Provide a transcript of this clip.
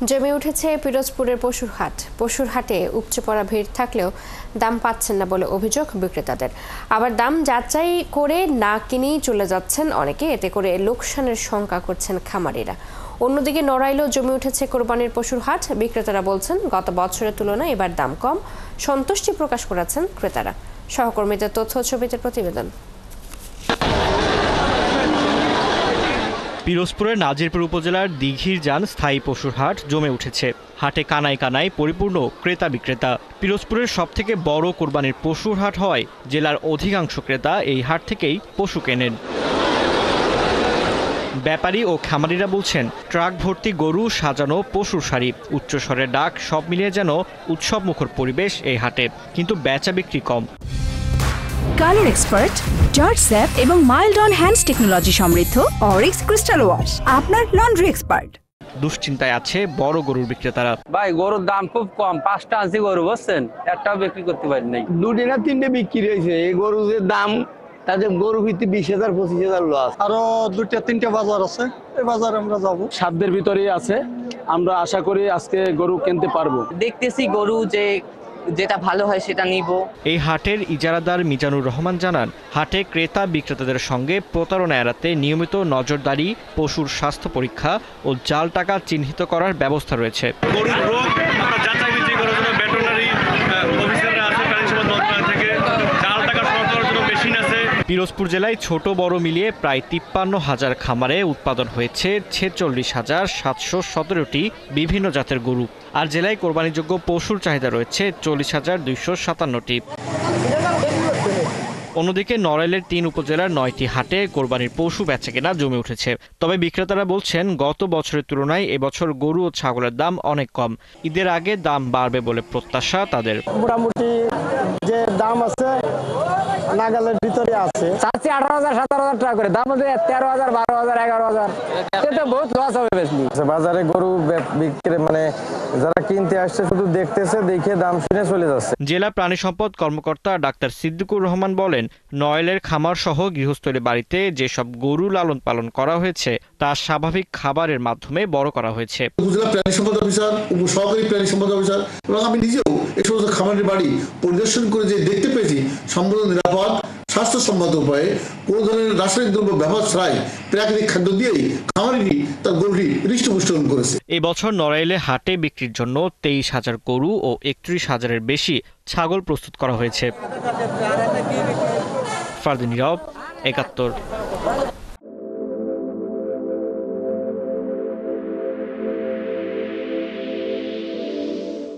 জমে উঠেছে পিরোজপুরের পশুর হাটে উপচে পড়া ভিড় থাকলেও দাম পাচ্ছেন না বলে অভিযোগ বিক্রেতাদের। আবার দাম যাচাই করে না কিনেই চলে যাচ্ছেন অনেকে, এতে করে লোকসানের শঙ্কা করছেন খামারিরা। অন্যদিকে নড়াইলেও জমে উঠেছে কোরবানির পশুর হাট। বিক্রেতারা বলছেন গত বছরের তুলনায় এবার দাম কম, সন্তুষ্টি প্রকাশ করেছেন ক্রেতারা। সহকর্মীদের তথ্য ছবিতে প্রতিবেদন। পিরোজপুরের নাজিরপুর উপজেলার দিঘিরজান স্থায়ী পশুর হাট জমে উঠেছে। হাটে কানায় কানায় পরিপূর্ণ ক্রেতা বিক্রেতা। পিরোজপুরের সবথেকে বড় কোরবানির পশুর হাট হয় জেলার অধিকাংশ ক্রেতা এই হাট থেকেই পশু কেনেন। ব্যাপারী ও খামারিরা বলছেন ট্রাক ভর্তি গরু, সাজানো পশুর সারি, উচ্চস্বরের ডাক সব মিলিয়ে যেন উৎসব মুখর পরিবেশ এই হাটে, কিন্তু বেচা বিক্রি কম। কালার এক্সপার্ট, জর্জ স্যাপ এবং মাইল্ড অন হ্যান্ডস টেকনোলজি সমৃদ্ধ অরিক্স ক্রিস্টাল ওয়াশ আপনার লন্ড্রি এক্সপার্ট। দুশ্চিন্তায় আছে বড় গরুর বিক্রেতারা। ভাই গরুর দাম খুব কম, 5টা আনছি গরু, বুঝছেন, একটাও বিক্রি করতে পারি নাই। 2টি না 3টে বিক্রি হয়েছে। এই গরু যে দাম, তাদের গরু ভিত্তি 20,000 25,000 লস। আরো 2-3টে বাজার আছে, এই বাজারে আমরা যাবো। সাধ্যের ভিতরেই আছে, আমরা আশা করি আজকে গরু কিনতে পারবো। দেখতেছি গরু যেটা ভালো হয় সেটা নিব। এই হাটের ইজারাদার মিজানুর রহমান জানান, হাটে ক্রেতা বিক্রেতাদের সঙ্গে প্রতারণা এড়াতে নিয়মিত নজরদারি, পশুর স্বাস্থ্য পরীক্ষা ও জাল টাকা চিহ্নিত করার ব্যবস্থা রয়েছে। পিরোজপুর জেলায় ছোট বড় মিলিয়ে প্রায় 53,000 খামারে উৎপাদন হয়েছে 46,717টি বিভিন্ন জাতের গরু। আর জেলায় কোরবানিযোগ্য পশুর চাহিদা রয়েছে 40,257টি। অন্যদিকে নড়াইলের 3 উপজেলার 9টি হাটে কোরবানির পশু বেচাকেনা জমে উঠেছে। তবে বিক্রেতারা বলছেন গত বছরের তুলনায় এবছর গরু ও ছাগলের দাম অনেক কম। ঈদের আগে দাম বাড়বে বলে প্রত্যাশা তাদের। মোটামুটি যে দাম আছে নাগালের ভিতরে আছে। 18,000-17,000 টাকা করে দাম হচ্ছে 13,000, 12,000, 11,000। এটা বহুত লস হবে বেশি। বাজারে গরু বিক্রি মানে যারা কিনতে আসছে শুধু দেখতেছে, দেখে দাম শুনে চলে যাচ্ছে। জেলা প্রাণী সম্পদ কর্মকর্তা ডাক্তার সিদ্দিকুর রহমান বলেন, নড়াইলের খামার সহ গৃহস্থলী বাড়িতে যেসব গরু লালন পালন করা হয়েছে তা স্বাভাবিক খাবারের মাধ্যমে বড় করা হয়েছে। উপজেলা প্রাণী সম্পদ অফিসার, উপসহকারী প্রাণী সম্পদ অফিসার এবং আমি নিজেও এই সমস্ত খামারের বাড়ি পরিদর্শন করে যে দেখতে পেয়েছি সম্পূর্ণ নিরাপদ, স্বাস্থ্যসম্মত উপায়ে কোনো ধরনের রাসায়নিক দ্রব্য ব্যবহার ছাড়াই প্রাকৃতিক খাদ্য দিয়েই খামারিটি তার গরুটি হৃষ্টপুষ্ট করেছে। এই বছর নড়াইলে হাটে বিক্রির জন্য 23,000 গরু ও 31,000-এর বেশি ছাগল প্রস্তুত করা হয়েছে। ফারদিন নীরব, 71।